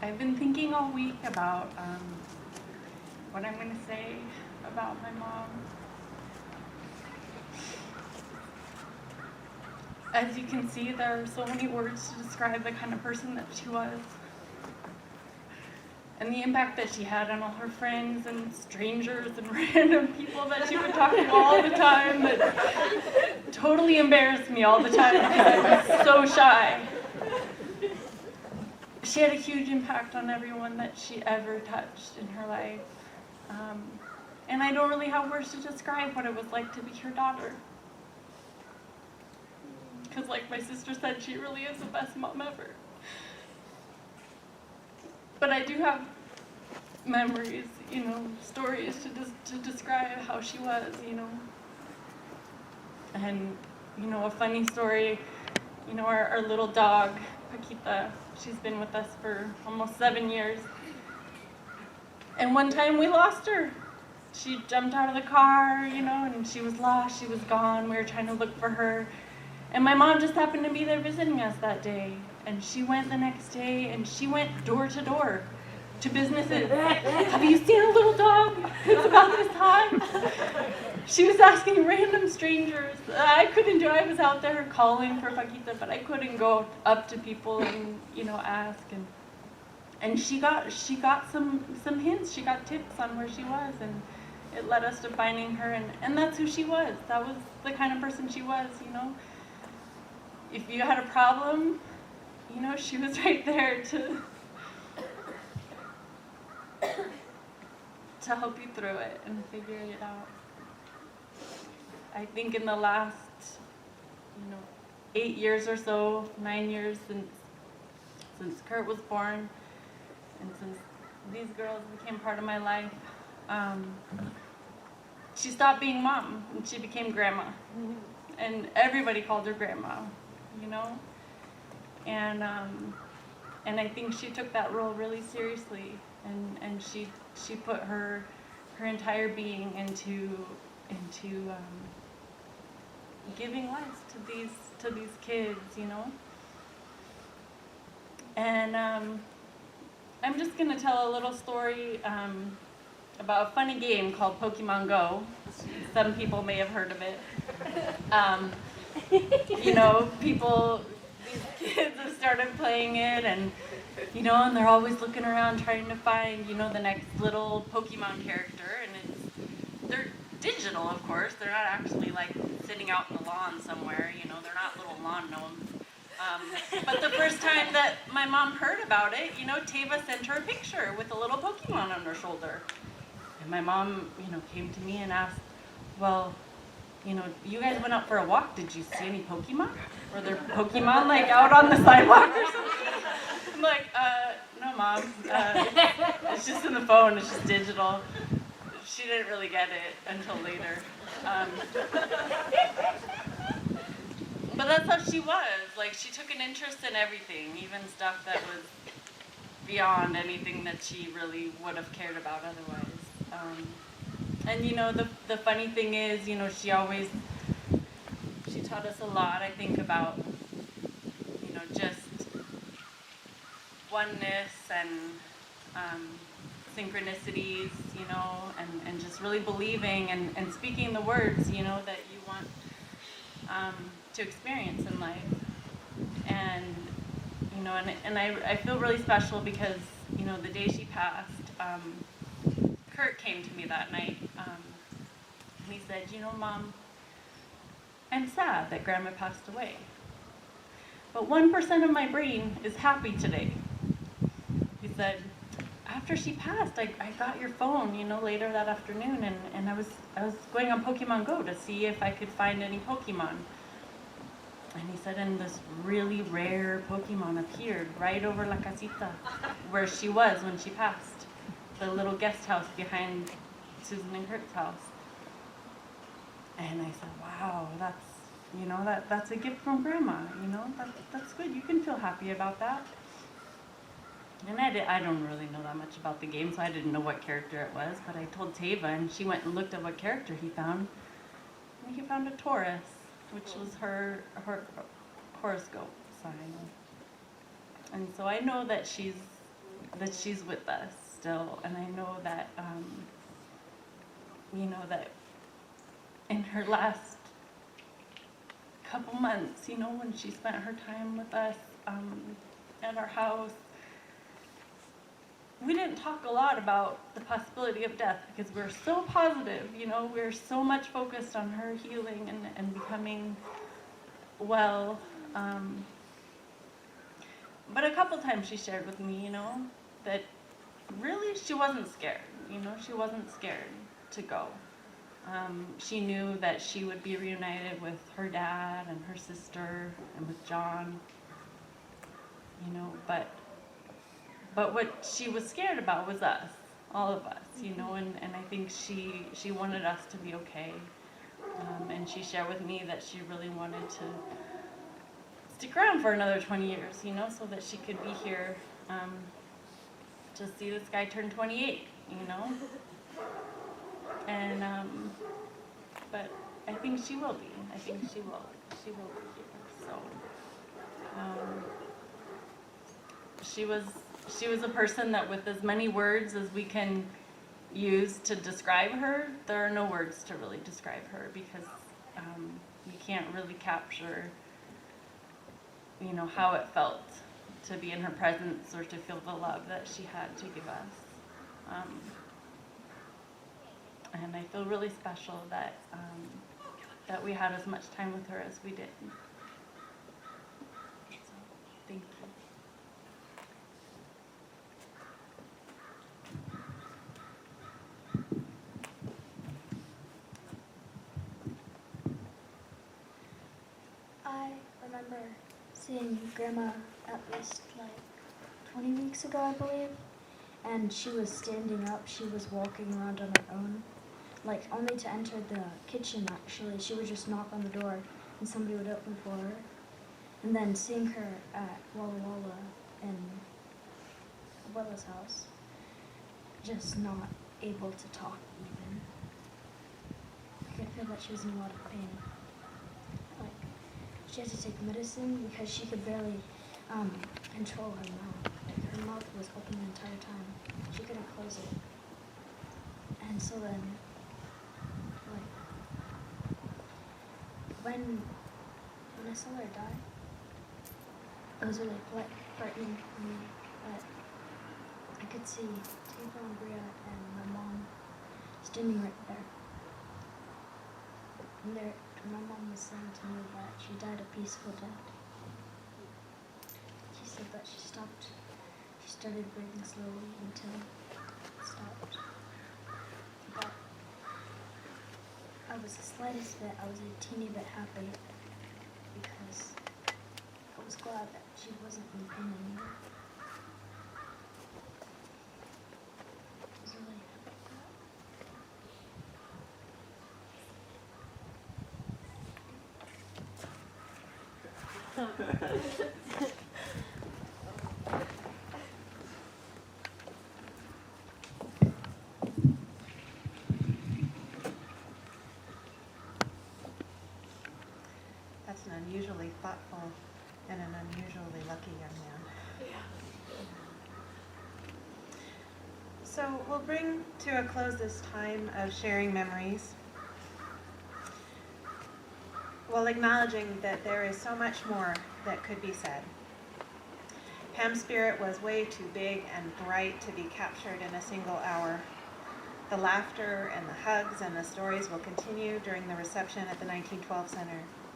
I've been thinking all week about what I'm going to say about my mom. As you can see, there are so many words to describe the kind of person that she was. And the impact that she had on all her friends and strangers and random people that she would talk to all the time that totally embarrassed me all the time because I was so shy. She had a huge impact on everyone that she ever touched in her life. And I don't really have words to describe what it was like to be her daughter. Because like my sister said, she really is the best mom ever. But I do have memories, stories to describe how she was, And, a funny story, our little dog, Paquita, she's been with us for almost 7 years. And one time we lost her. She jumped out of the car, and she was lost, she was gone. We were trying to look for her. And my mom just happened to be there visiting us that day. And she went the next day, and she went door to door to businesses. Have you seen a little dog? It's about this time. She was asking random strangers. I couldn't do it. I was out there calling for Paquita, but I couldn't go up to people and, ask. And she got some hints. She got tips on where she was, and it led us to finding her. And that's who she was. That was the kind of person she was, If you had a problem, she was right there to help you through it and figure it out. I think in the last, 8 years or so, 9 years since Kurt was born, and since these girls became part of my life, she stopped being mom and she became grandma. And everybody called her grandma, And I think she took that role really seriously, and she put her entire being into giving life to these kids, And I'm just gonna tell a little story about a funny game called Pokemon Go. Some people may have heard of it. These kids have started playing it, and they're always looking around trying to find, the next little Pokemon character, and they're digital, of course. They're not actually like sitting out in the lawn somewhere, they're not little lawn gnomes. But the first time that my mom heard about it, Tava sent her a picture with a little Pokemon on her shoulder. And my mom, came to me and asked, well, you guys went out for a walk. Did you see any Pokemon? Were there Pokemon like out on the sidewalk or something? I'm like, no, Mom. It's just in the phone. It's just digital. She didn't really get it until later. But that's how she was. Like, she took an interest in everything, even stuff that was beyond anything that she really would have cared about otherwise. And the funny thing is, she taught us a lot, I think, about, just oneness and synchronicities, and just really believing and speaking the words, that you want to experience in life. And, and I feel really special because, the day she passed, Kurt came to me that night, and he said, Mom, I'm sad that Grandma passed away, but 1% of my brain is happy today. He said, after she passed, I got your phone, later that afternoon, and I was going on Pokemon Go to see if I could find any Pokemon. And he said, and this really rare Pokemon appeared right over La Casita, where she was when she passed. The little guest house behind Susan and Kurt's house. And I said, wow, that's a gift from Grandma, that's good. You can feel happy about that. And I don't really know that much about the game, so I didn't know what character it was, but I told Tava, and she went and looked at what character he found. And he found a Taurus, which was her horoscope sign. And so I know that she's that she's with us still, and I know that, that in her last couple months, when she spent her time with us at our house, we didn't talk a lot about the possibility of death because we're so positive, we're so much focused on her healing and becoming well. But a couple times she shared with me, that really she wasn't scared, she wasn't scared to go. She knew that she would be reunited with her dad and her sister and with John, but what she was scared about was us, all of us, and I think she wanted us to be okay. And she shared with me that she really wanted to stick around for another 20 years, so that she could be here to see this guy turn 28, And, but I think she will be. I think she will be here. So, she was a person that with as many words as we can use to describe her, there are no words to really describe her because you can't really capture, how it felt to be in her presence or to feel the love that she had to give us. And I feel really special that that we had as much time with her as we did. So, thank you. I remember seeing Grandma at least like 20 weeks ago, I believe, and she was standing up. She was walking around on her own, like only to enter the kitchen actually. She would just knock on the door and somebody would open for her. And then seeing her at Walla Walla in Abuela's house, just not able to talk even. I could feel that she was in a lot of pain. Like, she had to take medicine because she could barely control her mouth. Like, her mouth was open the entire time. She couldn't close it. And so then, like, when I saw her die, it was really frightening for me. But I could see Tava and Bria and my mom standing right there. And my mom was saying to me that she died a peaceful death. She said that she started breathing slowly until it stopped. But I was a teeny bit happy because I was glad that she wasn't in pain anymore. I was really happy with that. That's an unusually thoughtful and an unusually lucky young man. So we'll bring to a close this time of sharing memories while acknowledging that there is so much more that could be said. Pam's spirit was way too big and bright to be captured in a single hour. The laughter and the hugs and the stories will continue during the reception at the 1912 Center.